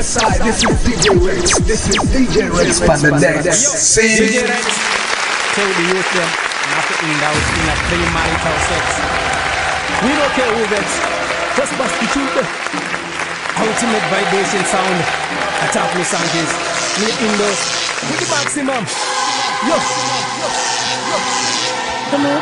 Yes, this is DJ Rex. This is DJ Rex on the next. DJ Rex. Tell the youth them not to end out in a premarital sex. We don't care who gets. Just bust the truth. Ultimate vibration sound. Attack me sound is. Me in those with the maximum. Yo. Come on,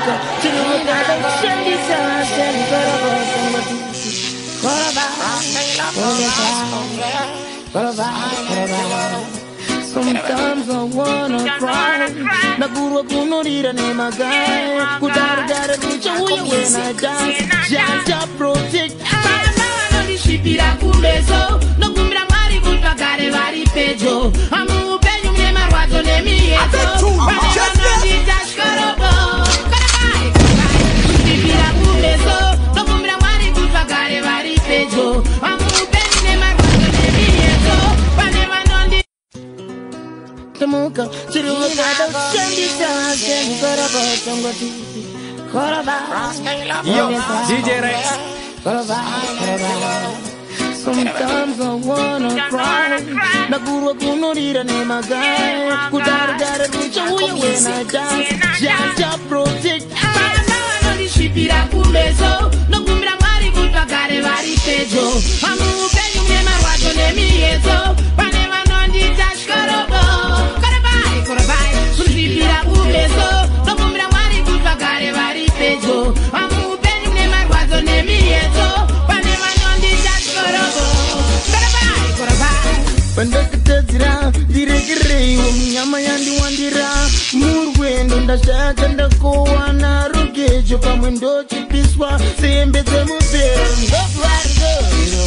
sometimes I wanna cry. Naguro kuno dira ne magai. Kudara dara kucha uya when I dance. Just protect. Mama no di shipira kubezo. No kumbra mari kuta kare vari pejo. Amu penyu me marwazo ne mi eto. Mama no di dash karobo. Karabai, shipira kubezo. No kumbra mari kuta kare vari pejo. Amu penyu me marwazo ne mi eto. Panema no di Tamuka, Chiruka, Yo, DJ Rex. Sometimes I wanna cry. Naguro kuno dira ne magai. Kudara dara kucha uya when I dance. Just protect. Mama no di shipira kubezo. No kumbra mari kuta kare vari pejo. Amu penyu me marwazo ne mi eto. Panema no di dash karobo. Karabai, shipira kubezo. No kumbra mari kuta kare vari pejo. Amu penyu me marwazo ne mi eto. Panema no di dash karobo. Karabai. Pandakatazira, diregere, nyama yandi wandira. Murwendo ndashaka ndakowa na rogejo pamwendo chipiswa sembeze mupero. Ndokwardo,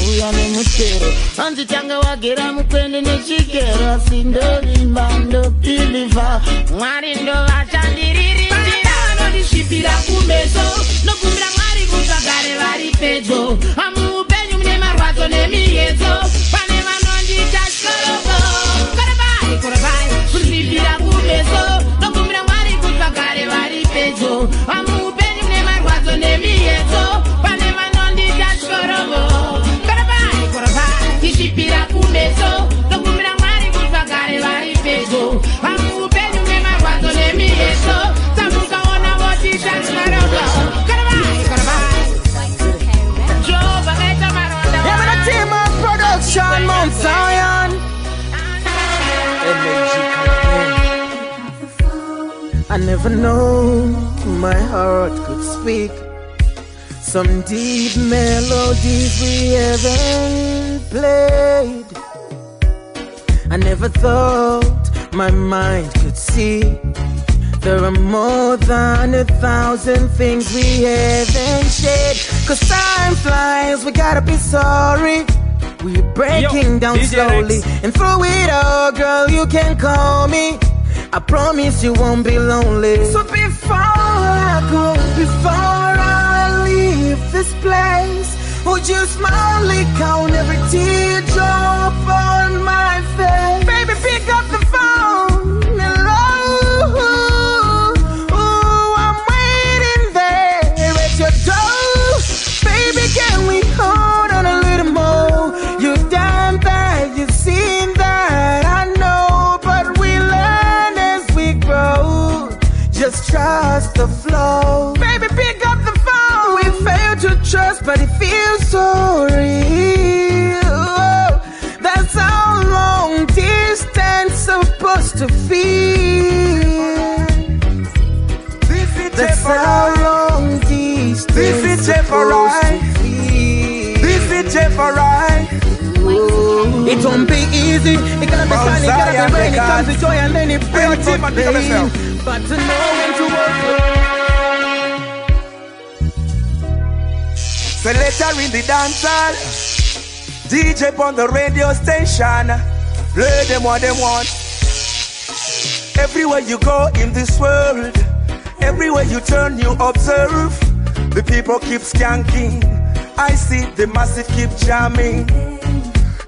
uyane mutero. Anzitanga wagera mupende nechikero. Asindori mbando piliva. Mwarindo vachandiriri. Panano dishipira kumeso. No kumbra mari kutagare vari pejo. Amu penyu mne marwazo ne miyezo. Panema nondi tashkorobo. Karabai, shipira kumeso. No kumbra mari kutagare vari pejo. Amu penyu mne marwazo ne miyezo. Panema nondi tashkorobo. Karabai, shipira kumeso. No kumbra mari kutagare vari pejo. Amu penyu mne marwazo ne miyezo. Tamuka ona woti tashkorobo. Karabai. Jova eta maronda. Yeah, but a team of production, Mount Zion. I never know my heart could speak some deep melodies we haven't played. I never thought my mind could see there are more than 1,000 things we haven't shared. Cause time flies, we gotta be sorry. We're breaking down DJ slowly Rex. and through it all, girl, you can call me. I promise you won't be lonely. So before I go, before I leave this place, would you smile, count every teardrop on my face? Baby, pick up the phone. Hello, I'm waiting there at your door. Baby, can we hold on a little more? You damn bad, you've seen that, I know, but we learn as we grow. Just trust the flow. Baby, pick up the phone. We fail to trust, but it feels so real. That's how long distance supposed to feel. That's how long distance supposed to feel. It won't be easy. It gonna be fun, it gonna be rain. It comes with joy and then it brings pain. But to know when to work. Selecta in the dancehall, DJ on the radio station. Play them what they want. Everywhere you go in this world, everywhere you turn you observe, the people keep skanking. I see the massive keep jamming.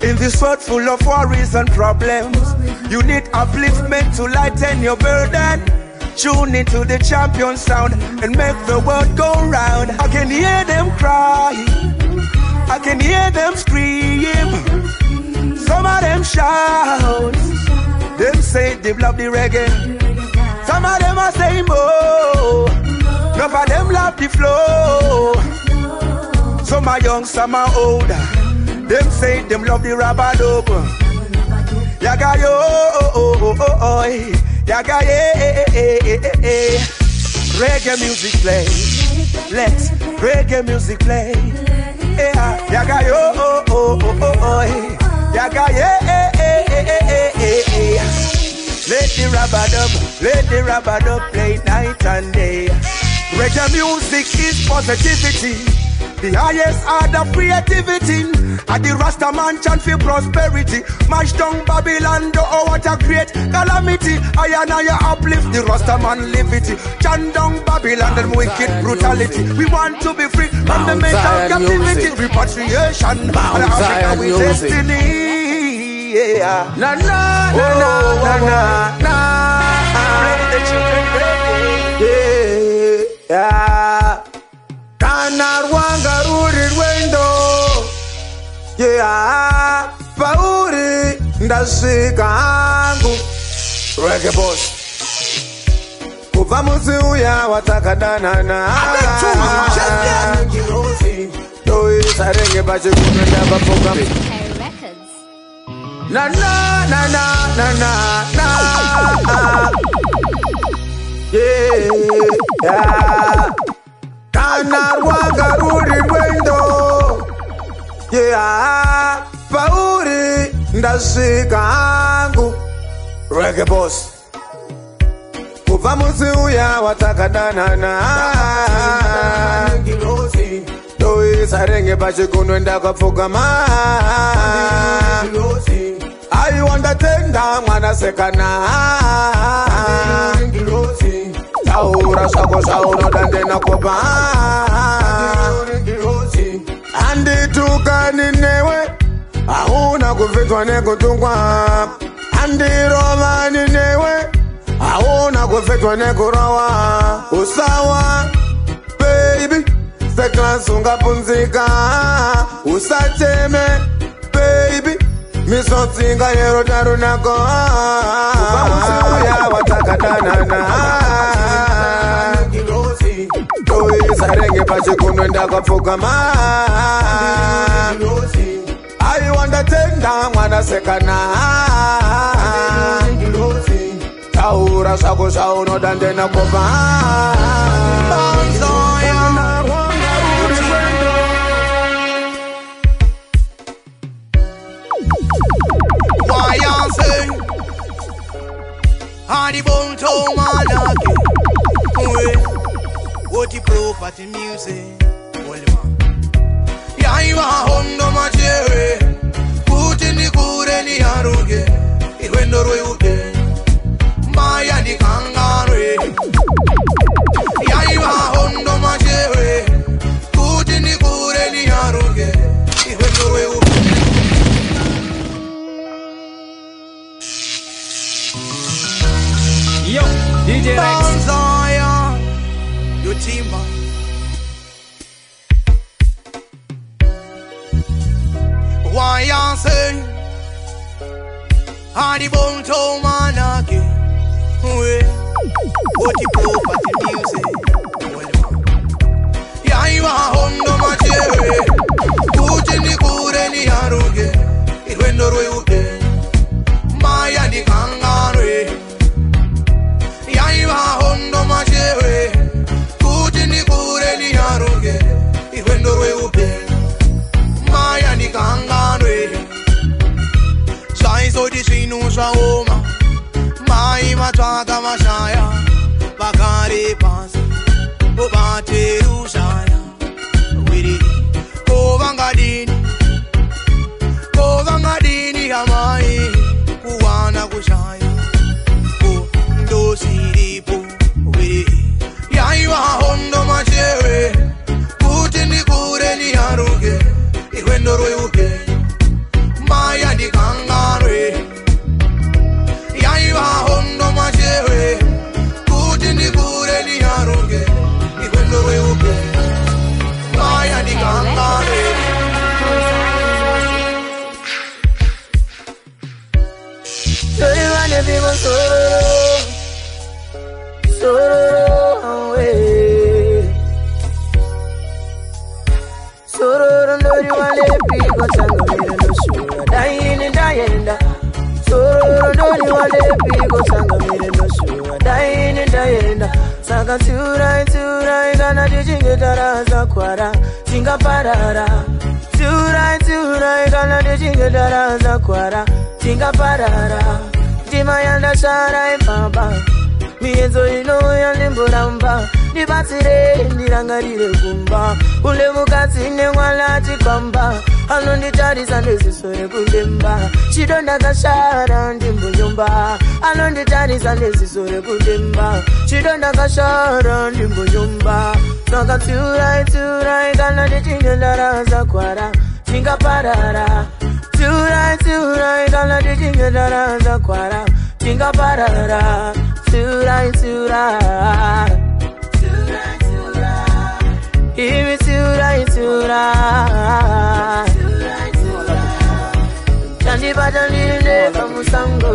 In this world full of worries and problems, you need upliftment to lighten your burden. Tune into the champion sound and make the world go round. I can hear them cry, I can hear them scream. Some of them shout. Them say they love the reggae. Some of them are saying more. None of them love the flow. Some are young, some are older. Them say them love the rabadub. Yaga yo, yaga yeah. Reggae music play. Let reggae music play. Yaga yo, yaga yeah. Let the rabadub play night and day. Reggae music is positivity. The highest art of creativity. And the Rasta man chant for prosperity. Mash down Babylon, oh what a great calamity. I and I uplift the Rasta man liberty. Chant down Babylon and wicked brutality. We want to be free from the mental captivity. Repatriation and Africa with destiny. Yeah. Na na na na na na. Play the children reggae. Yeah. Kanar wangaruri wendo. Yeah. Pauri ndashika angu. Reggae boss. Kuva muzi uya watakadana na. Doi sarenge bache kumenda bafoka. Na na na na na na na. Yeah. Kanar wangaruri wendo. Yeah. Pauri ndashika angu. Reggae boss. Kuva muzi uya watakadana na. Doi sarenge bache kumenda bafoka. I want the tenda mwana sekana. Saura shako saura dande na koba. Andi tukani newe. Auna kufitwa nekutungwa. Andi roma ni newe. Auna kufitwa nekurawa. Usawa baby. Sekla sunga punzika. Usacheme baby. Misontinga yero darunako. Uya watakadana na. Doi sarenge pache kunwenda kafoka. I want the tenda mwana sekana. Saura shako shauno dande na koba. Hardy bone to manaki. What the property music? Yaiwa hondo machere. Puti ni kure ni haruge. Iwendo rwe uke. Maya di kangare. Yaiwa hondo machere. Puti ni kure ni haruge. Iwendo rwe uke. Yo, DJ ReXX. Your team why you say Hardy bone to manaki. What the property music? Yaiwa hondo machere. Puti ni kure ni haruge. Iwendo rwe uke. Maya di kangare. Yaiwa hondo machere. Puti ni kure ni haruge. Iwendo rwe uke. Maya ni kangare. Saizo di sinu shaoma. Mai matwaga mashaya. Bakari pasi. Obate rushaya. Wiri. Kovangadini. Kovangadini hamai. Kuwana kushaya. Kundo siripo. Wiri. Yaiwa hondo machere. Puti ni kure ni haruge. Iwendo rwe uke. Maya di kangare. Yaiwa hondo machere. Puti ni kure ni haruge. Iwendo rwe uke. Maya di kangare. Sororo ndori wale pigo changa mire no shura. Dying and dying da. Sororo ndori wale pigo changa mire no shura. Dying and dying da. Saka turai gana dijinge taraza kwara. Tinga parara. Turai gana dijinge taraza kwara. Tinga parara. Timayanda sharai baba. Mienzo ino ya limburamba. Nibatire nirangarire kumba. Ule mukati ne wala chikamba. Alondi tari sande sisore kundemba. Chidonda kashara ndimbuyumba. Alondi tari sande sisore kundemba. Chidonda kashara ndimbuyumba. Saka turai kana dijinge daraza kwara. Tinga parara. Turai kana dijinge daraza kwara. Tinga parara. Turai Give me turai Chandi badalile kamusango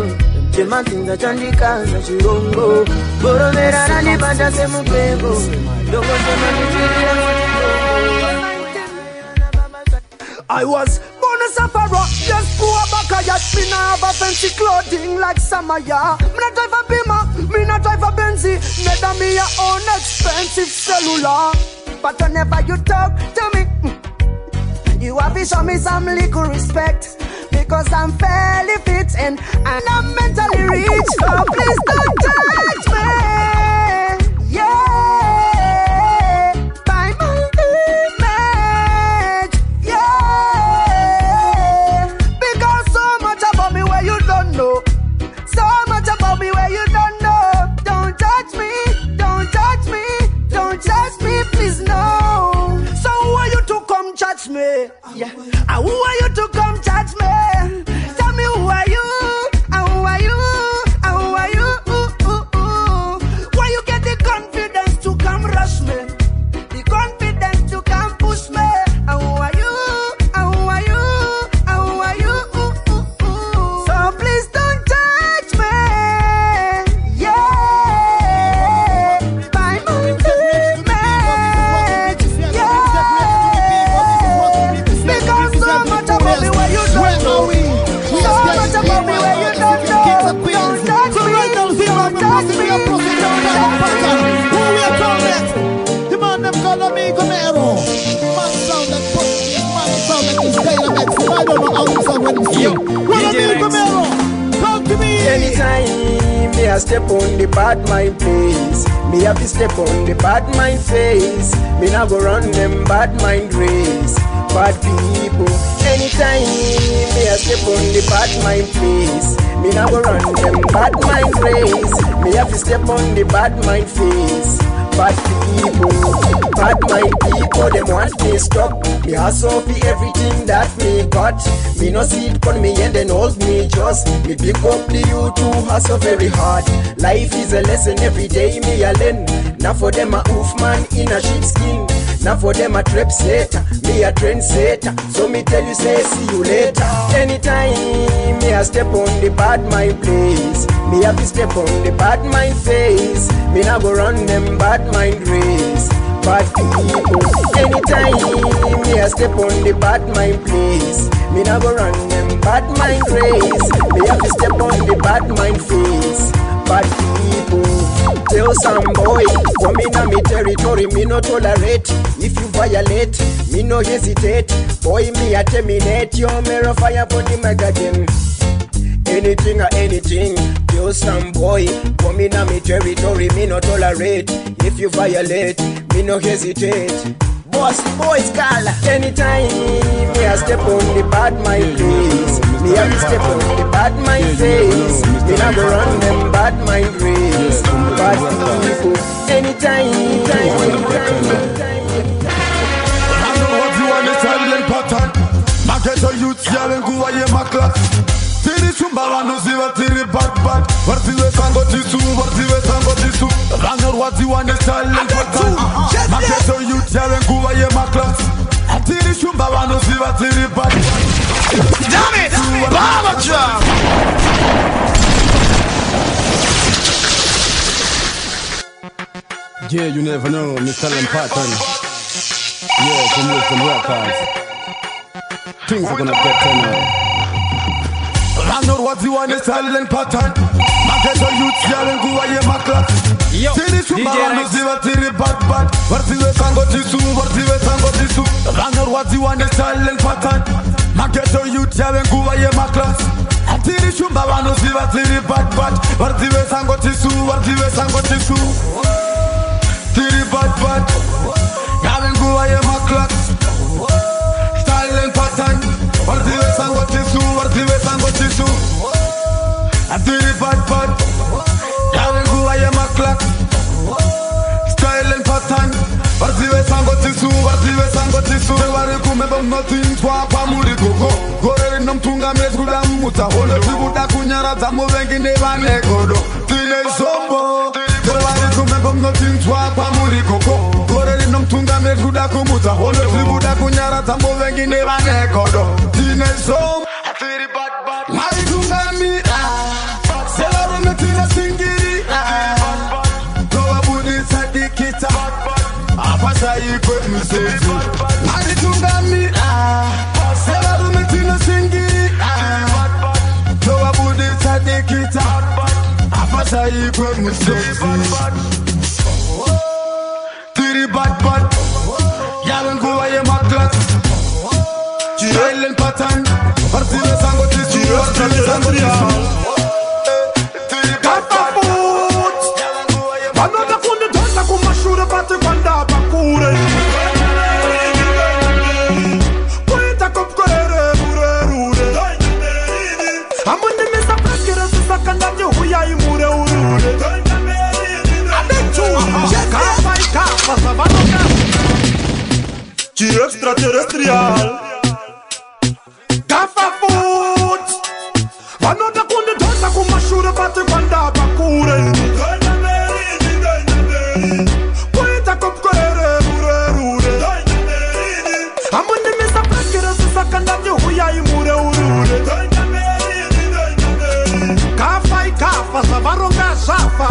Chemantinga chandi kaza chirongo Boromera nani bada semupego Dongo I was born a sufferer, just poor back a yacht. Me nah have a fancy clothing like Samaya. Me not drive a Beamer, me not drive a Benzie. Neither me a own expensive cellular. But whenever you talk to me, you have to show me some little respect. Because I'm fairly fit and I'm mentally rich. So please don't judge me. Yeah, by my image. Yeah, because so much about me where you don't know. So much about me where you don't know. Don't judge me, don't judge me, don't judge me, please no. So who are you to come judge me? Yeah, and who are you to come judge me? Tell me who are you? And who are you? And who are you? Why you get the confidence to come rush me? The confidence to come push me? And who are you? And who are you? And who are you? So please don't judge me. Yeah, by my image. Yeah, because so much about me where you don't know. So much about me where you don't know. Don't judge me. Don't judge me. Don't judge me. Who we are talking? The man them call me Gomero. Man sound like man sound like this Taylor Metz. I don't know how you sound when you sing. What I mean, Gomero? Talk to me. Anytime me a step on the bad mind place, me have to step on the bad mind face. Me not go run them bad mind race. Bad people. Anytime me a step on the bad mind place, me not go run them bad mind race. Me have to step on the bad mind face. Bad mind people, them want me stuck. Me hustle for everything that me got. Me no see it on me and then hold me just. Me pick up the youth to hustle very hard. Life is a lesson every day me a learn. Now for them a hoof man in a sheepskin. Now for them a trendsetter, me a trendsetter. So me tell you say see you later. Anytime me a step on the bad mind place, me have to step on the bad mind face. Me not go run them bad mind race. Bad people. Anytime me a step on the bad mind place, me not go run them bad mind race. Me have to step on the bad mind face. Bad people. Tell some boy, come in on me territory, me no tolerate. If you violate, me no hesitate. Boy, me a terminate. Your mirror fire for the magazine. Anything or anything. Tell some boy, come in on me territory, me no tolerate. If you violate, me no hesitate. Boss, boys call. Anytime me a step on the bad mind place, me have to step on the bad mind face. Me not go run them bad mind race. Bad people. Anytime. I know what you understand in pattern. Market a youth, y'all and go away my class. Tiri chumba no ziva tiri bad. Varti we tango tisu. I know what you understand in pattern. Market a youth, y'all and go away my class. Tiri chumba no ziva tiri bad. Damn it! Baba drop! Yeah, you never know, me tell them pattern. Yeah, some records. Things are gonna get turned. I know what you want is silent pattern. Market of youth, yelling, go away, my class. Yo, DJ ReXX. I know what you want is silent pattern. Market of youth, yelling, go away, my class. Tiri shumba wano siva tiri bad bad. Vartive sango tisu, vartive sango tisu. Tiri bad bad. Yelling, go away, my class. Silent pattern. Vartive sango tisu, vartive sango tisu. Tiri bad bad. Yelling, go away, my class. Silent pattern. Vartive sango tisu, vartive sango tisu. Vari kumeba nothing twa pa muri koko. Gore nomtunga mesguda muta. Holo tibuta kunyara zamu vengi nevane kodo. Tine sombo. Vari kumeba nothing twa pa muri koko. Gore nomtunga mesguda kumuta. Holo tibuta kunyara zamu vengi nevane kodo. Tine sombo. Tiri bad bad. Mari tunga mira. Selaro metina singiri. Toa budi sadikita. Apasa yiko msezi. Mari tunga mira. Selaro metina singiri. Toa budi sadikita. Apasa yiko msezi. Tiri bad bad. Yalan kuwa ye maklat. Jilin pattern. Partile sango tisu. Partile sango tisu. Extraterrestrial Gafa food Vanoda kunde tonda kumashure pate kwanda bakure Poeta kopkorere urerure Amunde mesa prakira susakanda huya imure urure Kafa savaronga shafa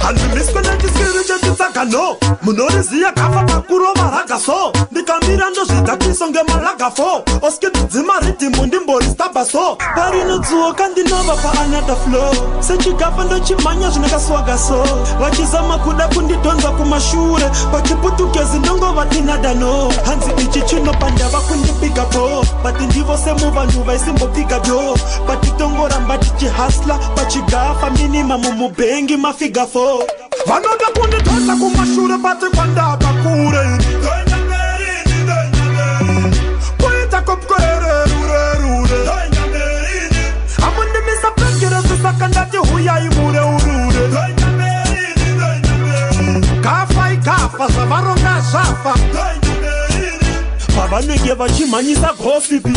Andumiskona tiskirije tisakano Munoriziya kafa bakuro maragaso Ndikamira zvitakiso ngemalagafo Oske tudzima ridhimu ndimbori stabaso Parino dzuo kandinova pa-another flow Sechikafa ndochimhanya zvinekaswaga so Vachizama kuda kundidonza kumashure Pachiputukezi ndongova tinadano Hanzi ichi chinopandava kundipiga po Bati ndivo semuvanhu vaisimbopiga do Patitongoramba tichihasla Pachigafa minimamu mubengi mafiga fo Vanoda kundidonza kumashure pati kwanda bakure Poeta kopkorere urerure Amunde misa prakira susakandati huya imure urure Kafa savaronga shafa Pavanenge vachimhanyisa gossipi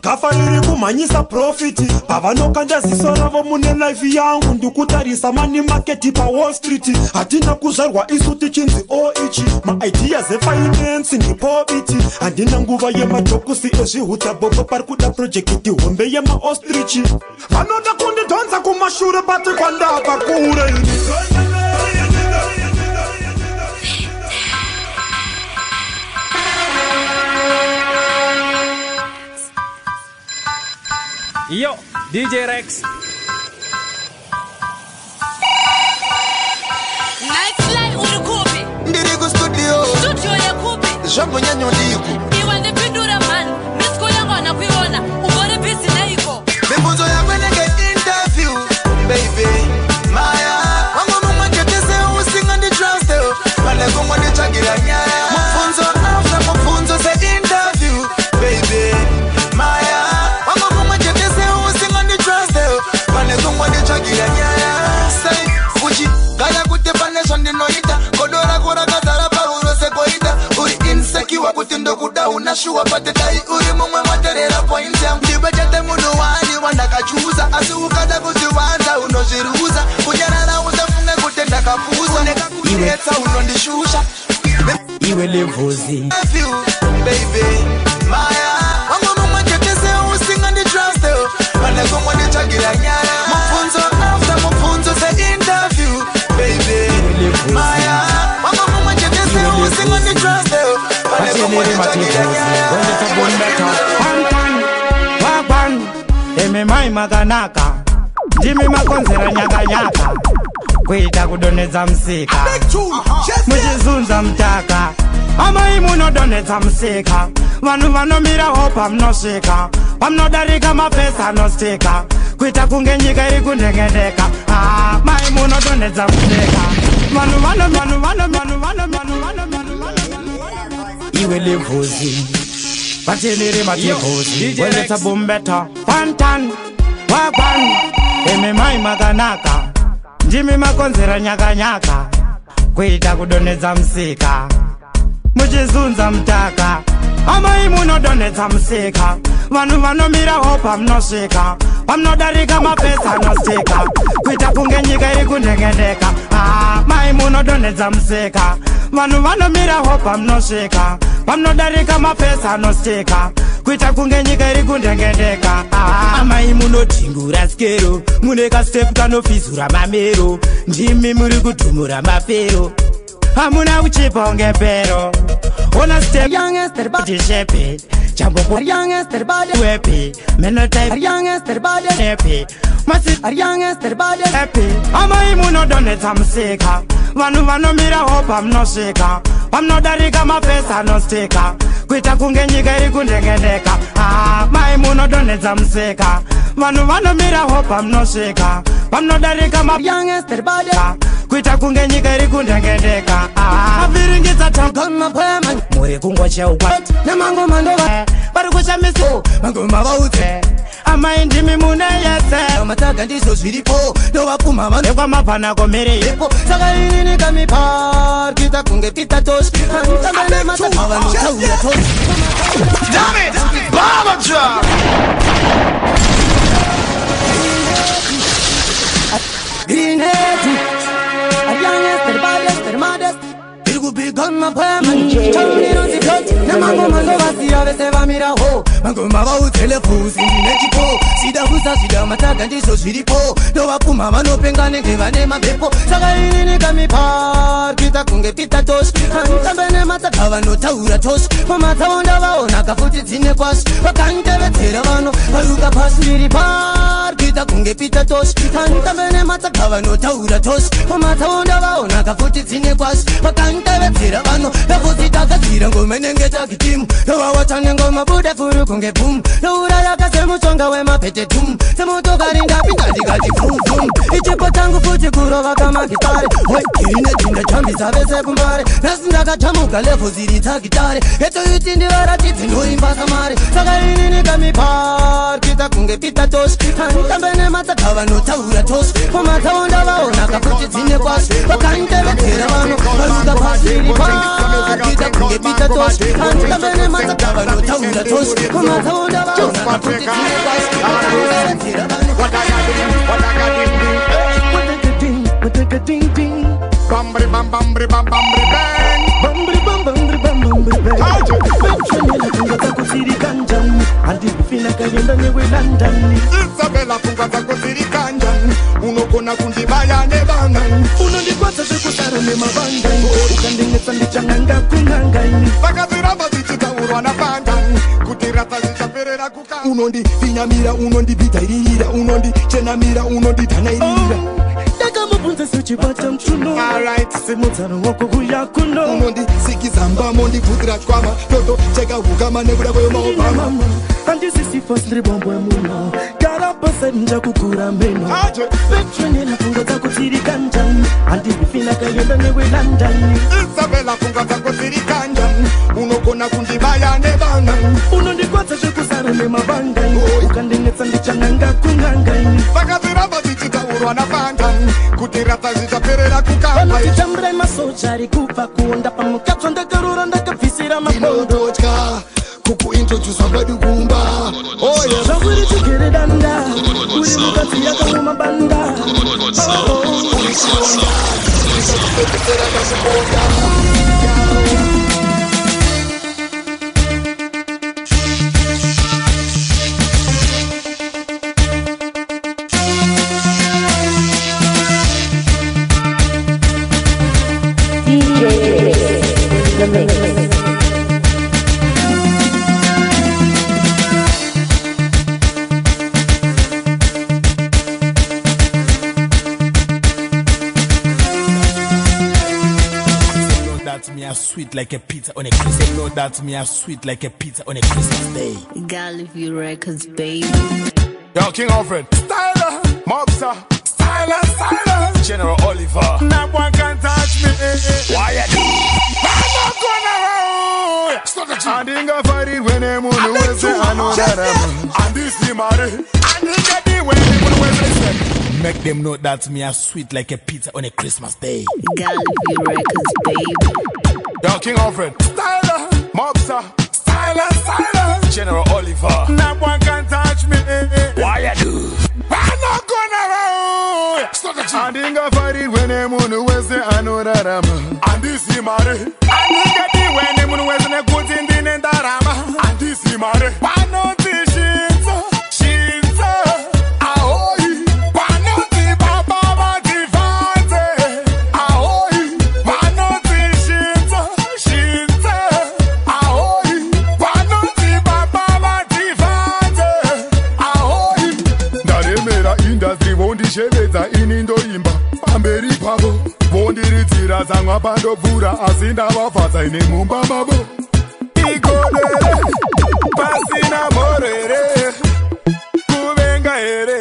Kafa iri kumhanyisa profiti Pavanokanda ziso ravo mune life yangu Ndikutarisa money market pa Wall Street Hatina kuzvarwa isu tichinzi ichi Ma-ideas e-finance ndipobiti Handina nguva yemajokusi ezvihuta bobo Parikuda project hombe yema-ostrich Vanoda kundidonza kumashure pati kwanda bakure Yo, DJ ReXX. Nightfly urikupi Ndiriku studio ya kupi Jambo nyanyo liku Iwa ndipindura man Misko yangu anakuiona Ubore busy na iko Mifunzo ya kwenye interview Baby Maya Wangu mama ketese usinga ndi trust Wale kumwa ndi chagira nyaya Mufunzo after mufunzo se interview Baby Maya Wangu mama ketese usinga ndi trust Wale kumwa ndi chagira nyaya Say Fuji Gaya kutepa nation di noita Kodora kura kazara pa urose koita Uri insecure kutindo kuda unashua pate dai Uri mumwe materera point ya mdibe jate munu wani wanda kachuza Asi ukada kuziwanza unoziruza Kunyana na uzafunge kutenda kapuza Uneka kukieta unondishusha Iwe levozi Baby Maya Wangu mumwe ketese usinga ndi trust Wale kumwa ndi chagira nyara Mufunzo after mufunzo se interview Baby Maya Wangu mumwe ketese usinga ndi trust Pachenere mativuzi Wende tabundeta Pantan Wapan Eme mai maganaka Ndimi makonzera nyaka nyaka Kuita kudoneza msika Mujizunza mtaka Amai munodoneza msika Vanu vanomira hopa mnosika Vamnodarika mapesa nostika Kuita kunge nyika iri kundengedeka Mai munodoneza msika Iwe livuzi Pachenere mativuzi Wende tabumbeta Pantan Wapan Eme mai maganaka Ndimi makonzera nyaka nyaka Kuita kudoneza msika Mujizunza mtaka Amai munodoneza msika Vanu vanomira hopa mnosika Vamnodarika mapesa nostika Kuita kunge nyika iri kundengedeka Mai munodoneza msika Vanu vanomira hopa mnosika Vamnodarika mapesa nostika Kuita kunge nyika iri kundengedeka Amai munotingura skero Muneka step kanofizura mamero Ndimi muri kutumura mapero Hamuna uchipa unge pero Ona step youngester body shape Jambo for youngester body wepe Meno type youngester body happy Masi youngester body happy Amai munodoneza msika Vanu vanomira hopa mnosika Vamnodarika mapesa nostika Kuita kunge nyika iri kundengedeka Mai munodoneza msika Vanu vanomira hopa mnosika Vamnodarika mapesa youngester body Kuita kunge nyika iri kundengedeka Aviringisa tamkama pema Muri kungocha ukwati Nemango mandova Bari kusha miso Mango mabaute Amai ndimi mune yese Mataga ndiso zviripo Dowa kumama Nekwa mapana komere yepo Saka inini kami par Kita kunge pita tosh Tamene mata Mawa nuta uya tosh Damn it! Baba drop! Green head Youngest, baddest, maddest It would be gone my payment Chawini no zikot Nemango mando vasi avese vamira ho Mango mava utele fuzi Nechipo Sida husa sida mataga ndiso zviripo Dowa kumama no pengane ngevane mabepo Saka inini kami par Kita kunge pita tosh Tambene matakava no taura tosh Mamata onda vaona kafuti zine kwash Wakantevetera vano Varuka pasiri par Kita kunge pita tosh Tambene matakava no taura tosh Mamata onda vaona kafuti zine kwash Wakantevetera vano Vafuti takazira ngomenenge takitimu Dowa watane ngoma bude furu kunge boom Doura yaka semuchonga wema pete tum Semutokari ndapinda ndikati vum vum Ichipo tangu futi kurova kama gitare Hoi kirine tinda chambi zavese kumbare Nasi ndakachamuka levo ziri takitare Eto yuti ndivaratidzi ndoimba samare Saka inini kami par Kita kunge pita tosh Tambene matakava notaura tosh Mamataonda vaona kafuti dzine kwashi Vakantevetera vano varuka pasiri par Kita kunge pita tosh Tambene matakava notaura tosh Mamataonda vaona kafuti dzine kwashi Vakantevetera vano What I got him, What a ding ding Bambri bam bambri bam bambri bang Bambri bam bambri bam bambri bang Petronella funga takusiri kanjan Andi kufina kayenda newe London Isabella funga takusiri kanjan Unokona kundibaya nebangan Unondikwata sekusara nemabangan Ukandingetsa ndichanganga kungangani Vakaziramba zichitaurwa nabangan Kutirata zichaperera kuka Unondi vinyamira unondi bitairira Unondi chenamira unondi tanairira Dakamubunza suchibata mchuno Alright Semutano wako kuyakuno Unondi sikizamba mondi kudira chkwama Toto cheka hukama nebura kweyo maobama Andi sisi first ribombo muno Garapa senja kukura meno Petronella funga takusiri kanjan Andi kufina kayenda newe London Isabella funga takusiri kanjan Unokona kundibaya nebangan Unondikwata sekusara nemabangan Ukandingetsa ndichanganga kungangani Vakaziramba zichitaurwa nabangan Kutirata zichaperera kukamba Vanotitambira masochari kubva kuonda pamukatwa ndakarora ndakabvisira mabondo kukuintrodusa kwedukumba zvakuri tigere danda uri mukati yakamwa banda DJ ReXX, the mix. sweet like a pizza on a Christmas. Know that me a sweet like a pizza on a Christmas day. Gallifrey Records, baby. Yo, King Alfred, Styler, Mobster, Styler, General Oliver. No one can touch me. Why you do? I'm not gonna roll. Stop the I think I fight it when I'm on the west. I know that I'm. And this is my. I think I did when I'm on the west. Make them know that me a sweet like a pizza on a Christmas day. Gallifrey Records, baby. Yo, King Alfred, Styler, Mobster, Styler, General Oliver. No one can touch me. Why you do? I'm not gonna roll. Stop the I think I fight it when I'm on the west. I know that I'm. And this is my. I think I did when I'm on the west. And I put in the name that I'm. And this is my. I know this shit. Sheleza inindo imba pamberi pavo vondiritira zangwa pandobvura asi ndavafadza ine mumba mavo igodere pasina morere kuvenga here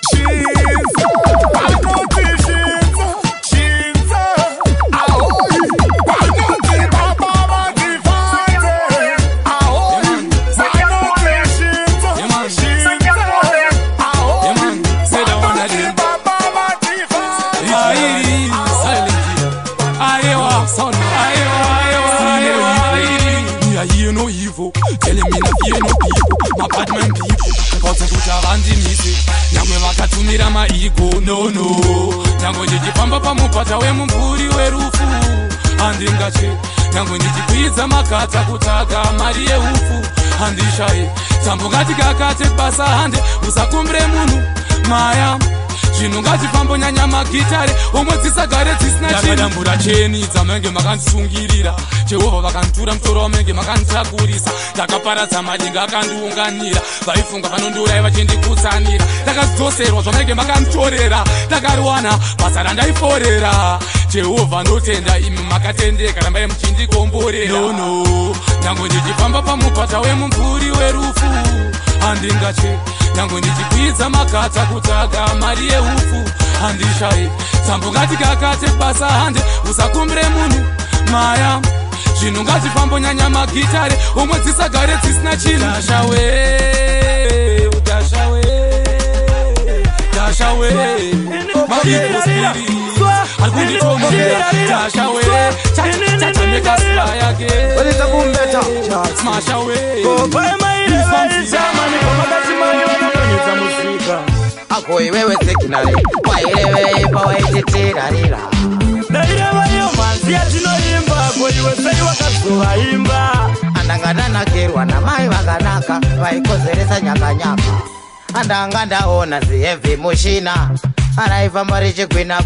shinza panoti shinza shinza ahoi panoti baba vatifanze ahoi panoti shinza shinza no evil, telling me not fear no people, my bad man people. Cause I put a hand in music. Now we walk to me my ego, no. Now we did pamba pamupata we mumpuri we rufu. And in gache, now we need to pizza makata kutaga marie ufu. And the shy, Sambugati kakate pasa hande, usakumbre munu, maya. Zvinongati pambo nyanya magitare omwe dzisagare dzisina chinhu ndakadambura cheni dzamenge makandisungirira Jehovha vakanditura mutoro wamenge makanditakurisa ndakaparadza madenga akandiunganira vaifunga vanondiurayi vachindikutsanira ndakadzoserwa zvamenge makanditorera ndakariwana basa randaiforera Jehovha ndotenda imi makatendeka rambai muchindikomborera no nyange ndichifamba pamupata wemumvuri werufu handingache nyange ndichikwidza makata kutaga mari yeufu handishai sambungati kakate basa hande usakumbire munhu maya zvinhu ngatifambonyanya magitare omwe dzisagare dzisina chinhu dashawe maikospiri arikunditomira dashawe chatamekaspayage smashawe Akoi wewe signal waelewe pa waiteterarira Ndairevayo manzi atinoimba koiwe sei wakazovaimba andanganakerwa namai vakanaka vaikozeresa nyakanyaka andanga ndaona zihevhi mushina araifamba richigwina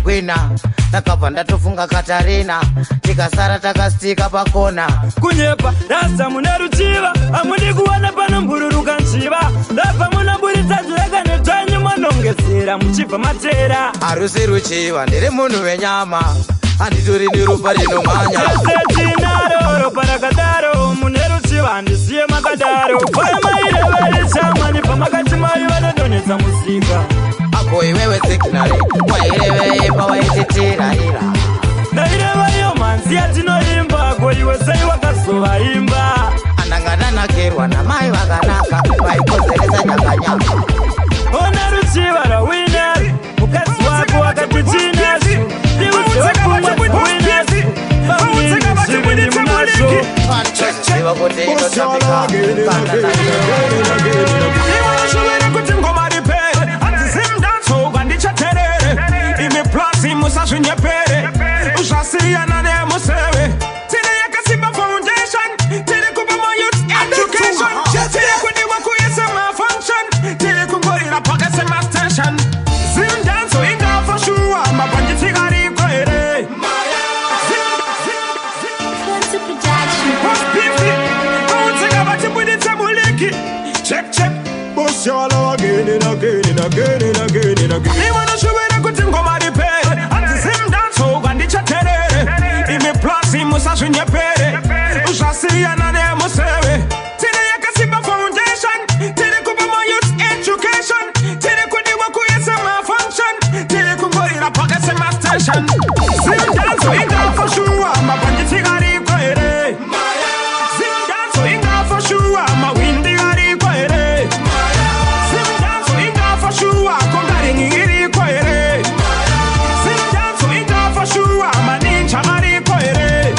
takabva ndatofunga Katarina tikasara takasitika pakona kunyepa rasa mune ruchiva amudi kuwana pano mbururuka nchiva ndabva munaburitsa zveka netwanyu manongezera muchibva matera harusi ruchiva ndiri munhu wenyama handitori neropa rinomhanya setinaro ropa rakadaro mune ruchiva handisiye makadaro vaimaireverechamani pamakati mai vanodonhedza musika akoi wewe signal wairevei pawaiteterarira ndairevayo manzi atinoimba koiwe sei wakazovaimba andanganakerwa namai vakanaka vaikozeresa nyakanyaka ona ruchiva rawinasi mukadzi wako wakati chinasu ndiuzokumwewinasi vamuinizvivindi munasvo iva kuti inotambika iwashuvere kuti ngoma ripere ZIMDANCEHALL kwandichaterere imi plasi musazvinyepere zvasiyana nemuseve tiri yakasimba foundation tiri kupa mayouth education tiri kudiwa kuisa mafunction tiri kungorira pakase mastation ZIMDANCEHALL ingafoshuwa mabhanditsikariko here check boss y'all again and again and again and again and again. I wanna show you kuti ngoma ripere ZIMDANCEHALL kwandichaterere imi imi plasi musashinye pere ushasiya nane musewe tine yakasiba foundation tine kubama youth education tine kudiwa kuyesema function tine kungorira pakasema station Zimdanso inga for sure mabanditi gari kwere Zimdanso inga for sure mawindi gari kwere Zimdanso inga for sure kongari ngiri kwere Zimdanso inga for sure manincha gari kwere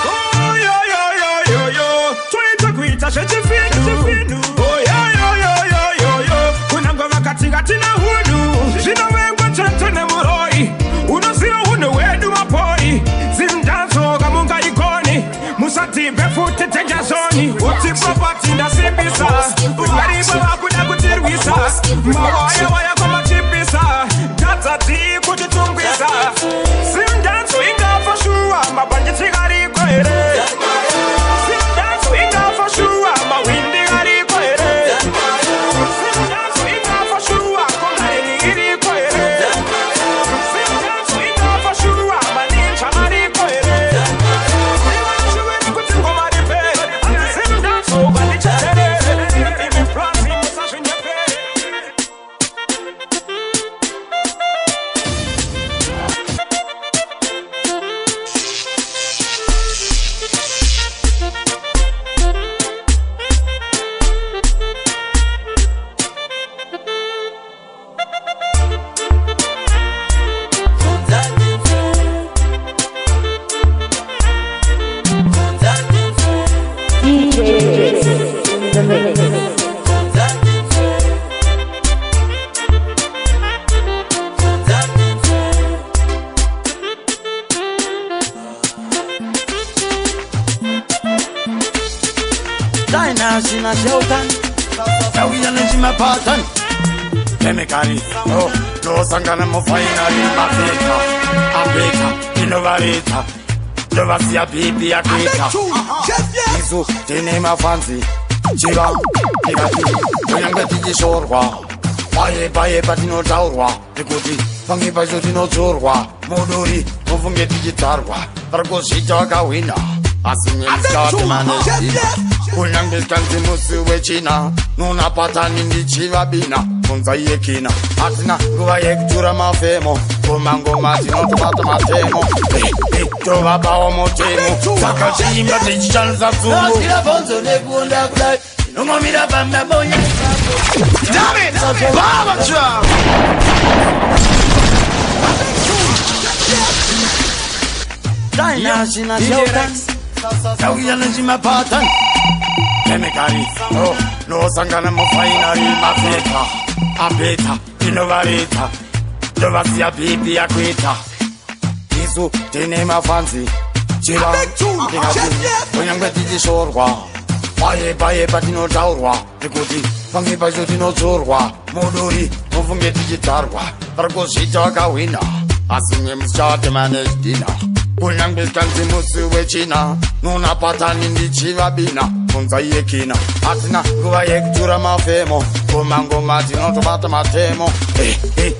Oh yo yo yo yo yo Twitter kwita shechifinu Oh yo yo yo yo yo yo Kunangwa wakati gatina hudu Jina wengwa chantene muroi Unozio hune wedu mapori Zimdanso kamunga ikoni Musati befute tenja zoni Uti propati na sibisa Ugariba wakuda kutirwisa Mawaya waya koma chipisa Data di kutitumbisa Zimdanso inga for sure Mabanditi gari kwere Zimdanso inga for sure Mawindi gari kwere Zimdanso inga for sure Kongari ngiri kwere Zimdanso inga for sure Manincha gari kwere Iwanshuwe nikutingo maripere Zimdanso balichatere Imi plasi musashinye pere Dinah, she not shouting. Now we are in my pattern. Chemically, no sangana mo finally. Africa, innovator. Dovasia baby a creator. Isu, tene ma fancy. Chiva, Tigati, Yangati Shorwa. Baye, Patino Taurwa. Ekuti, Fangi Pajotino Chorwa. Modori, Mofungeti Gitarwa. Targosita Gawina. Asingem start managina. Kunang biskanti musu wechina. Nuna patani ndi chiva bina. Kunza yekina. Atina guva yektura mafemo. Kumango matino tomata matemo. Tova bao motemo. Saka chimba tichanza sumo. Naskira bonzo negunda kudai. Nungo mira bamba bonya. Damn it! Baba Trump! Dinah, she not shouting. Now we are in my pattern. Chemically, no sangana mo finally. Africa, innovator. Dovasia baby a creator. Isu, tene ma fancy. Chiva, Tigati, Yangati Shorwa. Baye, Patino Taurwa. Ekuti, Fangi Pajotino Chorwa. Modori, Mofungeti Gitarwa. Targosita Gawina. Asingem start manage dinner. Kunang biskanti musu wechina. Nuna patani ndi chiva bina. Kunza yekina. Atina guva yektura mafemo. Kumango matino tomata matemo.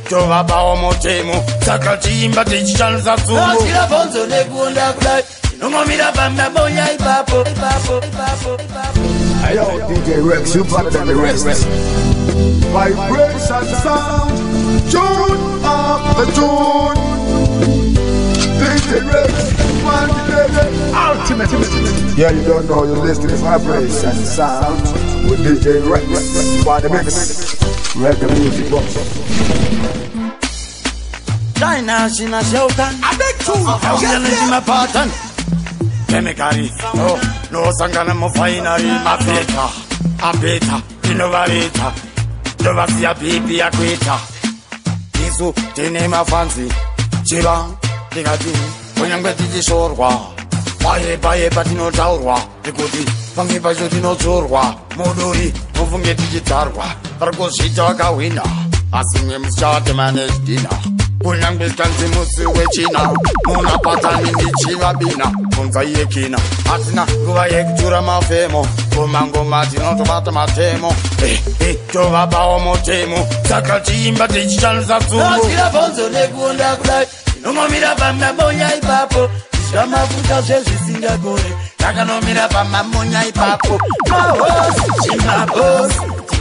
Tova bao motemo. Saka chimba tichanza sumo. Naskira bonzo negunda kudai. Nungo mira bamba bonya ipapo. Hey yo, DJ Rex, you better than the rest. Vibration sound, tune up the tune. DJ Rex, ultimate. Yeah, you don't know, you're listening to Vibration Sound with DJ Rex. By the mix, Record Music Box. Dinah, she not shouting. Now we are in my pattern. Chemically, no sangana mo finally. Africa, innovator. Dovasia baby a creator. Isu, tene ma fancy. Chiva, Tigati, Yangati Shorwa. Baye, Patino Taurwa. Ekuti, Fangi Pajotino Chorwa. Modori, Mofungeti Gitarwa. Targosita Gawina. Asingem start manage dinner. Kunang biskanti musu wechina. Nuna patani ndi chiva bina. Kunza yekina. Atina guva yektura mafemo. Kumango matino tomata matemo. Tova bao motemo. Saka chimba tichanza sumo. Naskira bonzo negunda kudai. Nungo mira bamba bonya ipapo. Shamafuta zvezisinga gore takanomira pamamonya ipapo mahos chimabos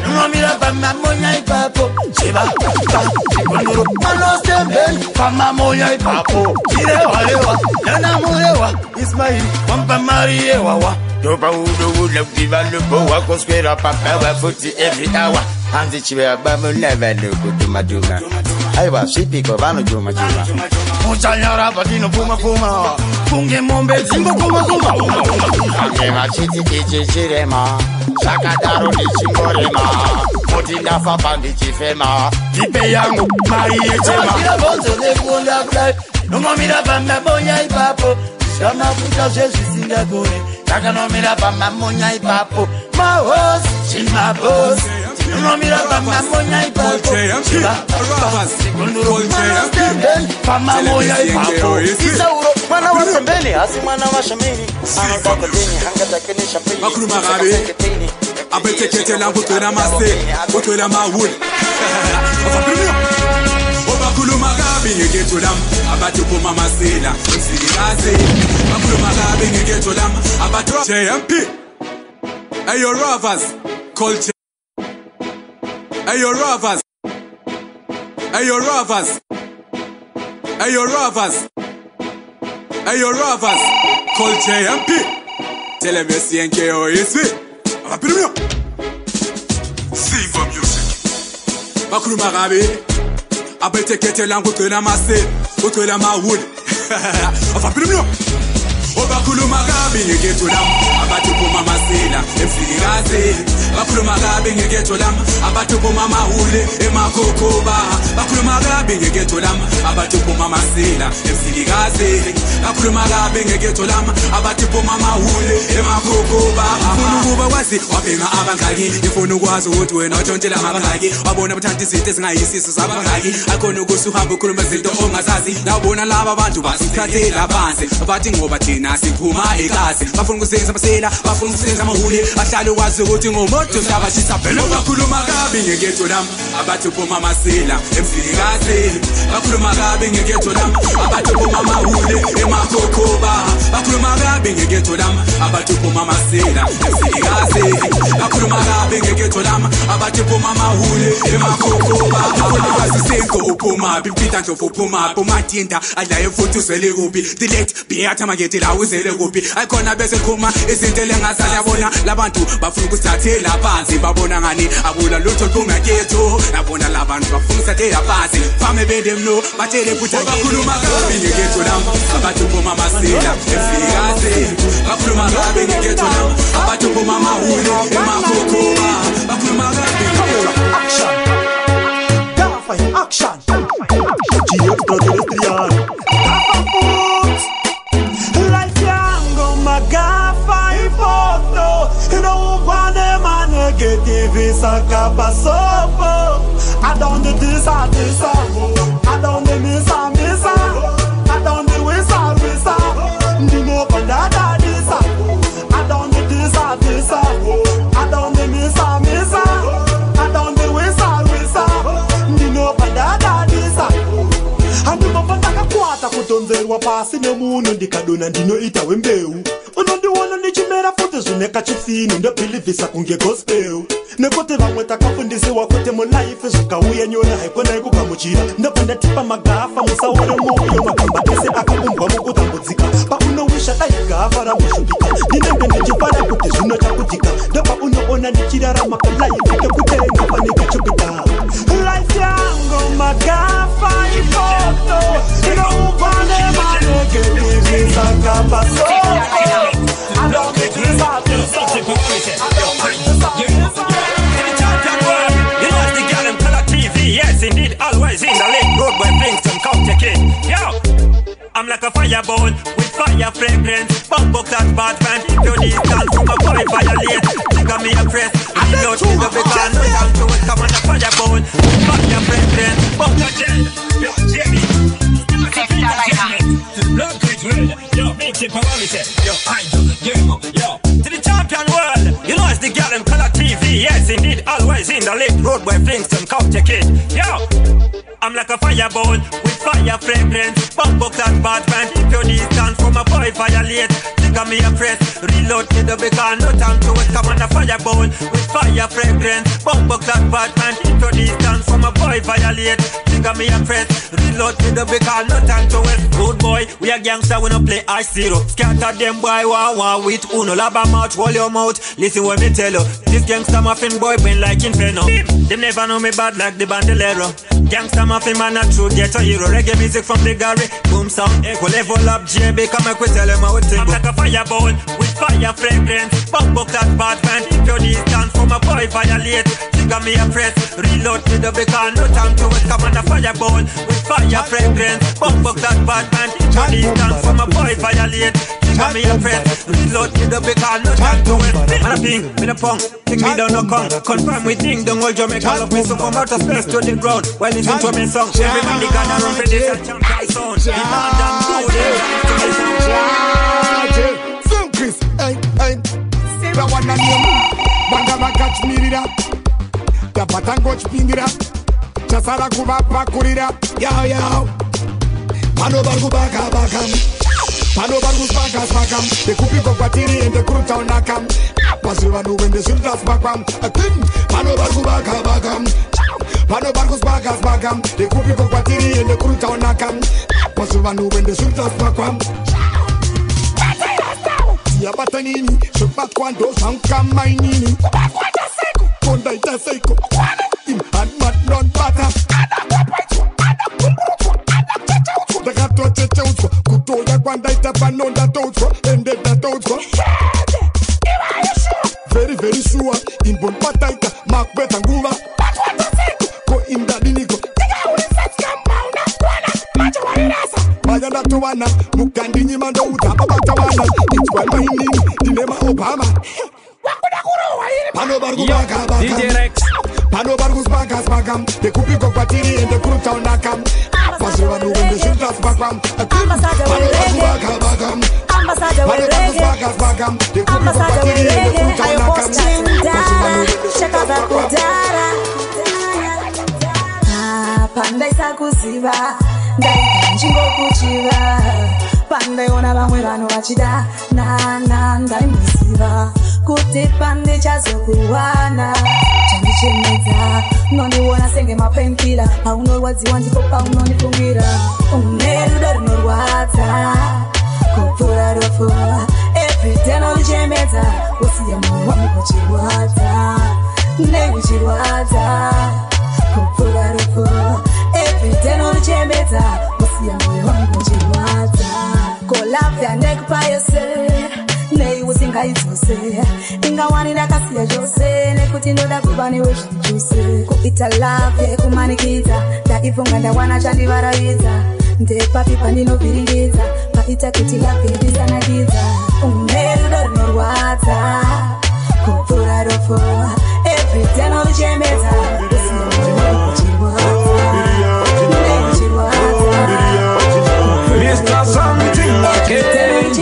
tinonomira pamamonya ipapo chivapa chikondoro manosembeni pamamonya ipapo chirewarewa nanamurewa ismaili wampamari yewawa dopa udoudla kuti vanobo wakoswera papawa futi every hour hanzi chiveabamulevanokutumatuma aiwa svipiko vanojumajuma muchanyara patinopfumapfuma kunge mombe dzingokuma ange vachiti ichi chirema zvakadaro ndichingorema kuti ndafamba ndichifema ipe yangu mari yechemabonzo nekunda kudai nomamira pamamonya ipapo zvamafuta zvezvisingagone takanomira pamamonya ipapo mahos chimabos tinonomira pamamonya ipapo pamamonya ipapo isauro mwana wasembeni asi mwana washamini anodakoteni hangatakeni shapini makurumagabe abeteketela kutwela mase kutwela mawuli Makulumagabi ngeketholam abatupo mamasela umsikaze Makulumagabi ngeketholam abatupo JMP Ayo Rovers culture Ayo Rovers Ayo Rovers Ayo Rovers Ayo Rovers culture JMP Tell them you're seeing KOSV Apilumyo Sing for music Makulumagabi abeteketela ngutwela mase utwela mawuli afapilumyo obakhulumagabi ngeketholam abatupo mamasela emsikaze bakhulumagabi ngeketholam abatupo mamahule emakokoba bakhulumagabi ngeketholam abatupo mamasela emsikaze bakhulumagabi ngeketholam abatupo mamahule emakokoba ufuna ukuba kwazi wabhenga abangaki ngifuna ukwazi ukuthi wena utshontshela abangaki wabona abathanda izinto ezingayisiso zabangaki akhona ukuthi uhambe ukhuluma izinto ongazazi nawubona laba abantu basikhathela abanze bathi ngoba thina siphuma ekazi bafuna ukusenza amasela bafuna ukusenza amahule ahlale ukwazi ukuthi ngomuntu sabashisa phela bakhuluma kabi ngeketholam abathupo mamasela emsikaze bakhuluma kabi ngeketholam abathupo mamahule emakokoba bakhuluma kabi ngeketholam abathupo mamasela emsikaze bakhuluma kabi ngeketholam abathupo mamahule emakokoba asisenko uphuma bimpita ndlovu uphuma umatinda alaye futhi uzele kuphi delete biyatha makete la uzele kuphi ayikhona bese khuma izinto lengazali yabona labantu bafuna ukusithathela phansi babona ngani abula lutho phuma ketho nabona labantu bafuna ukusithathela phansi fame bende mlo batele futhi bakhuluma kabi ngeketho lami abathu phuma masela efikaze bakhuluma kabi ngeketho lami abathu phuma mahule emakokoba bakhuluma kabi action action extraterrestrial like yango magafa ifoto no one man negative sakapa sopo I don't do this I don't do miss I don't do wisa ndimo pandada this I don't do this I don't do miss I don't do wisa ndimo pandada this andimo pandaka kwata kutonzerwa pasi nemunhu ndikadona ndinoita wembeu unondiona ndichimera futi zvineka chifini ndobhilivhisa kunge gospel nekuti vamwe takafundisiwa kuti mulaife zvikauya nyora haikona ikugamuchira ndobva ndatipa magafa musaore moyo magamba ese akabumbwa mukutambudzika paunowisha dai gafa ramushupika ndinenge ndichifara kuti zvino chakudika ndobva unoona ndichirarama kalaife kekutenga pane kachupika life yangu magafa ifoto inouvane manegetivisa kapaso I don't make this up. You know the girl in color TV, yes indeed, always in the late road where things don't come take it. Yo, I'm like a fireball with fire fragrance. Bump up that bad man, if you distance from a boy violate. Got me a press, I'm not in the big gun. I'm to it, come on a fireball, fire fragrance. Bump the gel, yo, Jamie. Blood gets red, yo, makes it paralysis. Yo, I do, yo, to the champion world. You know it's the girl in color TV, yes indeed, always in the late road where things don't come take it. Yo, I'm like a fireball with fire fragrance. Bump up that bad man, if you distance from from a boy violate. Think of me a press, reload to the because no time to wait. Come on a fireball with fire fragrance. Bumbo clap Batman into distance from a boy violate. Think of me a press, reload to the because no time to wait. Good boy, we a gangster, we no play I-0. Scatter them boy, wah with uno. Laba mouth, hold your mouth. Listen what me tell you. This gangster muffin boy been like Inferno. Them never know me bad like the Bandolero. Gangster muffin man a true ghetto hero. Reggae music from the Gary. Boom sound echo level up JB. Come and tell them how it I'm like a fireball with fire fragrance. Bumbo class Batman into distance from a boy violate. Think of me a press, reload to the because no time to wait. Come on a fireball with fire fragrance. Bumbo class Batman into distance from a boy violate. Think of me a press, reload to the because no time to wait. Man a ping, with a pong, think me down no come. Confirm with ding, don't hold Jamaica. Love me so from outer space to the ground. While listen to me song, everybody got a run for this and champion sound. The London Sing Chris, hey. That one and you Banda catch me dida The batan coach pindira Chasara kuba pakurira Yo Mano bargu baka bakam Mano bargu spakam The kupi kopatiri and the crew town nakam Pasiva nu when the sultas bakam Mano bargu baka bakam Mano bargu spakam The kupi kopatiri and the crew town nakam Pasiva nu when the sultas bakam Ya batanini, chupa cuando son camainini. Konda ita seiko, im anmat non bata. The gato checheutso, kutoya kwanda ita panonda toutso, ende da toutso. Very very sure, in bon pataita, mak betanguva. Ko inda diniko. Mayana tuwana, mukandini mando utapa batawana. It's well my name, the name of Obama. Pano bargu baka bakam, DJ ReXX. Pano bargus bakas bakam. The kupi kopatiri and the crew town nakam. Pasiva nu when the shootas bakam. Pano bargu baka bakam. Pano bargus bakas bakam. The kupi kopatiri and the crew town nakam. Pasiva nu when the shootas bakam. Pandai sakuziva, ndai njingo kuchiva. Pandai ona bamwe bano bachida, ndai musiva. Kuti pande chazo kuwana, changi chemeza. Noni wona senge mapenkila, pauno wazi wanjiko pauno nifungira. Uneru dori norwata, kupura rofu. Every day no chemeza, usiya mwa mkochirwata. Negu chirwata. Every day no chembeza, usiya moyo wangu chirwaza. Kolafya nekupayose, nei usinga itose. Ingawani nakasiya jose, nekuti ndoda kubani weshi jose. Kuita lafye kumanikiza, da ifunga ndawana chandi varaiza. Ndepa pipa nino viringiza, paita kuti lafye disana giza. Umeru dori norwata, kupura rofo. Every day no chembeza, usiya moyo wangu chirwaza. Mr. Something again.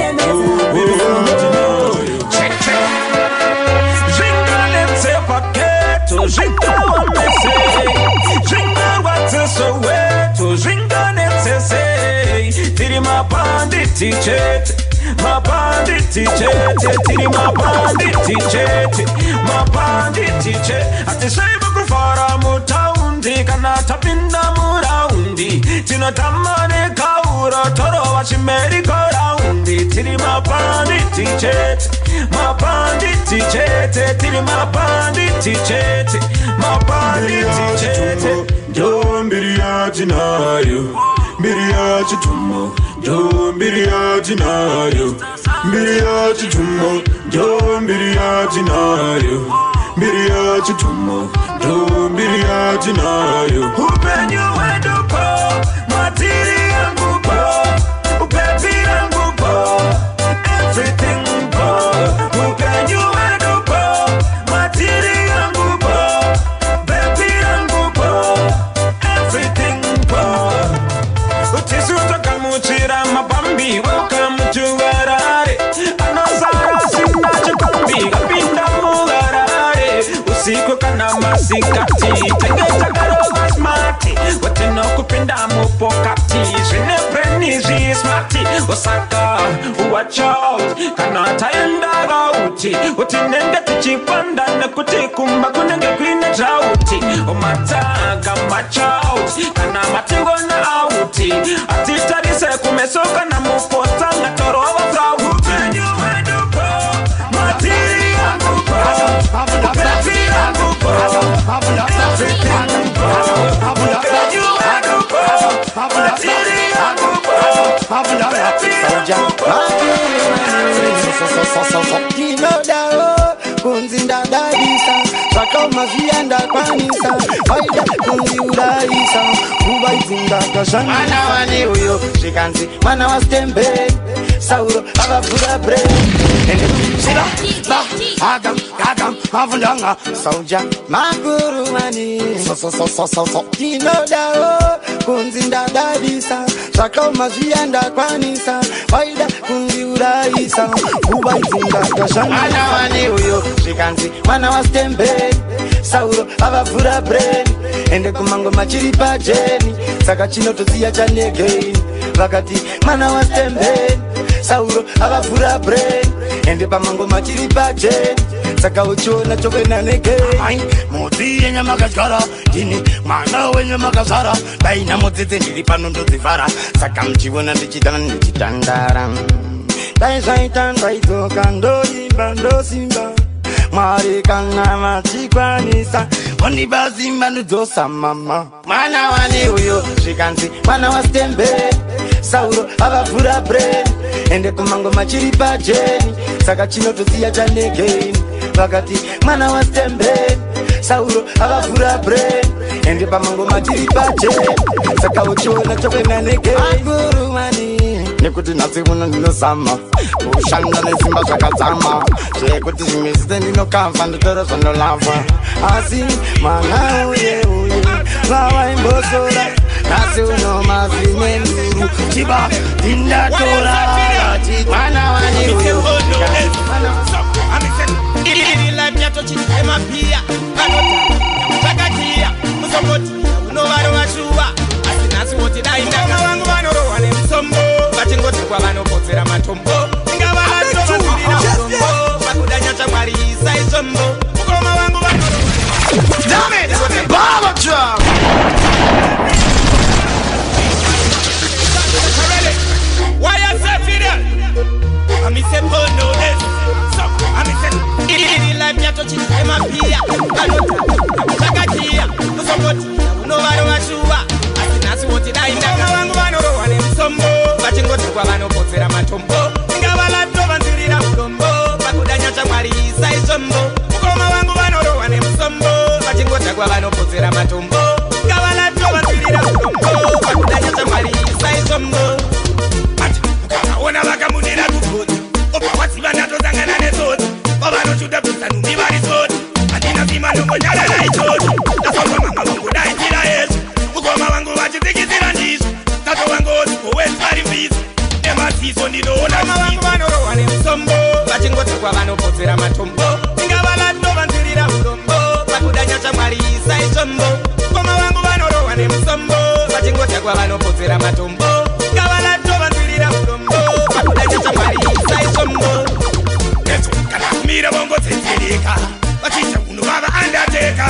Check. Jingle let's say paquet. Jingle one let's say. Jingle what's so wet. Jingle let's say. Tiri ma bandit chet. Ma bandit chet. Tiri ma bandit chet. Ma bandit chet. Ati say bakufara mutaundi kana tapinda muraundi. Tino tamane kaura toro wachimeri koraundi. Tiri ma bandit chet. Ma bandit chet. Tiri ma bandit chet. Ma bandit chet. Don't be the Miriachi tumo, do miriachi nayo, miriachi tumo, do miriachi nayo, miriachi tumo, do miriachi nayo. Upen you and upo, matiri and upo, upepi and upo, everything upo. Upen you and upo, matiri and upo, baby and upo, everything upo. Utisuto kamuchira mabambi, welcome to Harare. Anozara sinda chupambi, kapinda mugarare. Usiku kana masikati, tengeta karo basmati. Watino kupinda mupokati, jine preni jira. smarty. Osaka, watch out. Kana tayenda gauti. Utinenge tuchipanda na kutikumba kunenge kwine drauti. Omataga match out. Kana matigo na auti. Atita dise kumesoka na muposta na torowa drauti. Kunzinda dadisa Shaka mazianda kwanisa Faida kunzi uraisa Kubaizinda kashani Mana wani uyo Shikanzi Mana wa stembe Sauro Abafura bre Shira Ba Agam Gagam Mavundanga Sauja Maguru mani So Kino dao Kunzinda dadisa Shaka mazianda kwanisa Faida kunzi uraisa Kubaizinda kashani Mana wani uyo Shikanzi Mana wa stembe Sauro Abafura bre Ende kumango machiri pa jeni Saka chino toziya chane again Vakati mana wa stembe Sauro abafura brain Ende pamango machiri pa jeni Saka uchona choke na nege Moti yenye makashkara Kini mana wenye makasara Baina motete nilipano ndo zifara Saka mchiwona ndichitana ndichitandara Dai shaitan baito kando imbando simba Marikana machikwanisa Oni bazimba nudosa mama Mana wani uyo Shikanzi Mana wa stembe Sauro abafura brain Ende kumango machiri pa jeni Saka chino toziya chane again Vakati mana wa stembe Sauro abafura brain Ende pamango machiri pa jeni Saka uchona choke na nege Aguru mani Nikuti nasi uno nino sama Ushanda nesimba shakatama Shekuti shimizite nino kamfa Ndutoro sono lava Asi mana uye Lawa imbosora Nasi uno mazi nenduru Chiba tinda tora Mana wani uyo Ili life nyato chitema pia Kanota, chakatia Musomoti, unovaro wachua Asinasi woti dainda Kama wangu wanoro wane msombo Bachingote kwa vano potsera matombo Inga walato waturina msombo Bakudanya chamari isa isombo Ukoma wangu wanoro Damn it! Baba Drum! Why I say Fidel? I'm say oh no this So I'm say Ili life nyato chitema pia Kanota, chakatia Musomoti, unovaro wachua Asinasi woti dainda Kama wangu wanoro wane msombo Bachingote kwa vano potsera matombo Inga walato wanturira msombo Bakudanya chamari isa isombo Ukoma wangu wanoro wane msombo Bachingote kwa vano potsera matombo Inga walato wanturira msombo Bakudanya chamari isa isombo Ona vakamunira kufuta Opa watsiva nato zangana nesoti Ovano chuta pisa numbi vari soti Adina zima nungo nyala na ichoti Tasonga mama wangu daitira yesu Ukoma wangu vachizikizira ndisho Tato wangu osipo wesi vari mbizo Nemasiso ndinoona Kama wangu vanorowa nemsombo Vachingote kwa vanopotsera matombo Inga valato vanturira urombo Vakudanya chamwari isa isombo Koma wangu vanorowa nemsombo Vachingote kwa vanopotsera matombo Inga valato vanturira urombo Vakudanya chamwari isa isombo Neto kana kumira bongo tsetereka Vachicha uno vava andateka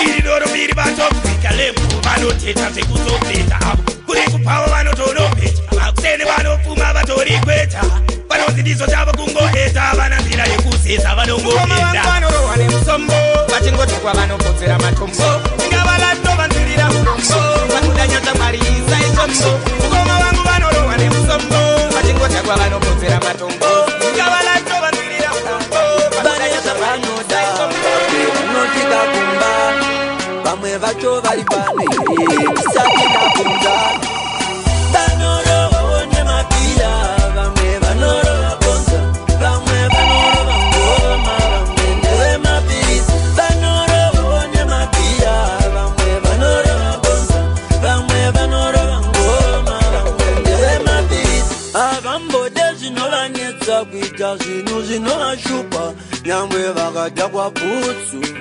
Iri doro miri vatopika Lembo vanoteta zvekuzopeta Kuri kupawa vanotonopeta Vakusene vanofuma vatori kweta Vanozi ndizo chavo kungoheta Vana nzira yekusesa vanongopeta Koma vangu vanorowa nemsombo Vachingoti kwa vanopotsera matombo Inga valato vanturira urombo Vakudanya chamwari isa isombo Koma vangu vanorowa nemsombo Vachingoti kwa vanopotsera matombo Inga valato vanturira urombo Vakudanya chamwari isa isombo Unotika kumba Vamwe vacho vari pane Satika kumba Vanoro vaone mapira Vamwe vanoro vabonza Vamwe vanoro vangoma Vamwe ndewe mapirisi Vanoro vaone mapira Vamwe vanoro vabonza Vamwe vanoro vangoma Vamwe ndewe mapirisi Avambode zvinovanetsa kuita zvinhu zvinovashupa Nyangwe vakadya kwa bhutsu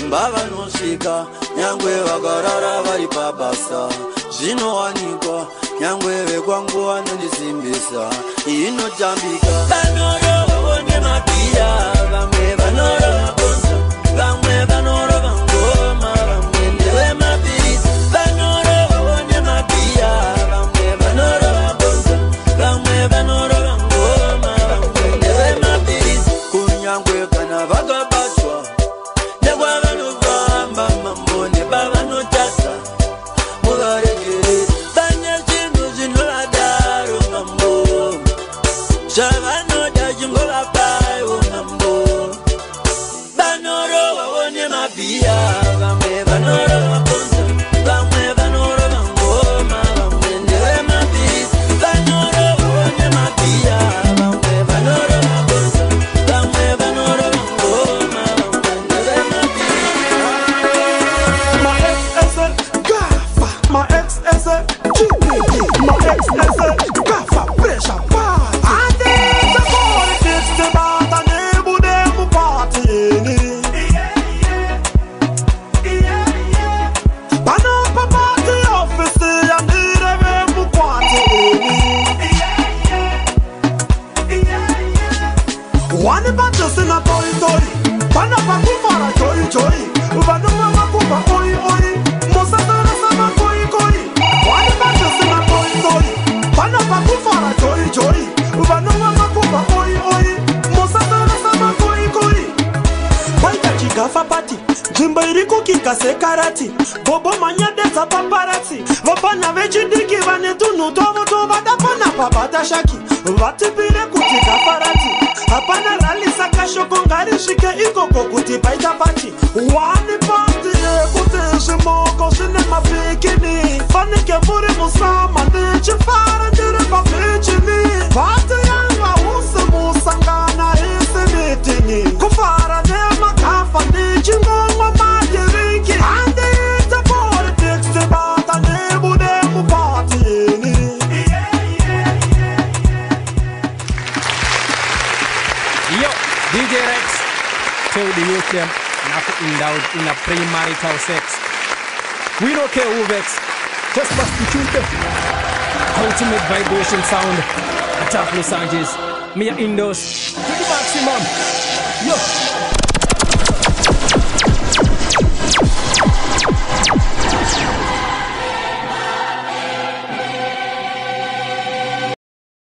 Mbavanosvika nyangwe vakarara vari pabasa zvinowanikwa nyangwewe kwangu wanondisimbisa inotambika vanoro vavone mapia vamwe vanoro vabonza vamwe vanoro vangoma vamwe ndewe mapirisi vanoro vavone mapia vamwe vanoro vabonza vamwe vanoro vangoma vamwe ndewe mapirisi kunyangwe kana vakabatwa nekwavanofamba mambo nepavanotasa muvaregere vane zvinhu zvinovadaro mambo zvavanoda chingovapaiwo mambo vanoro vavone mabhiya vamwe vanoro vabonza vamwe vanoro vangoma vamwe ndewe mapirisi vanoro vavone mabhiya vamwe vanoro vabonza vamwe vanoro vangoma vamwe ndewe mapirisi. My ex is a gaffer, my ex is a GPD, my ex is a gaffer, pressure party. And then the politics debate and they them party. Ban up a party office and they them party. One about just in a toy. Ban up a kufara toy. Ubanuma makuba oi. Mosatara sama koi. One about just in a toy. Ban up a kufara toy. Ubanuma makuba oi. Mosatara sama koi. Baita chigafa party. Jimba iriko kikase karati. Bobo manyadeza paparazzi. Vapana vechidiki vanetunu tovo vatapana papata shaki. Vatipire kuti kaparati. Hapana rali sakashoko ngari shike ikoko kuti paita party. One party kuti shimoko shine mabikini. Fanike muri musama ndichi fara ndiri papichini. Party yanga use musangana isi mitini. Kufara nema kafa ndichi ngoma madiriki. Andi ita politics debata nebu demu party. Yo, DJ Rex, tell the youth them not to indulge in a premarital sex. We don't care who vex, just bust the truth. Ultimate vibration sound, attack Los Angeles. Me a indoors to the maximum. Yo.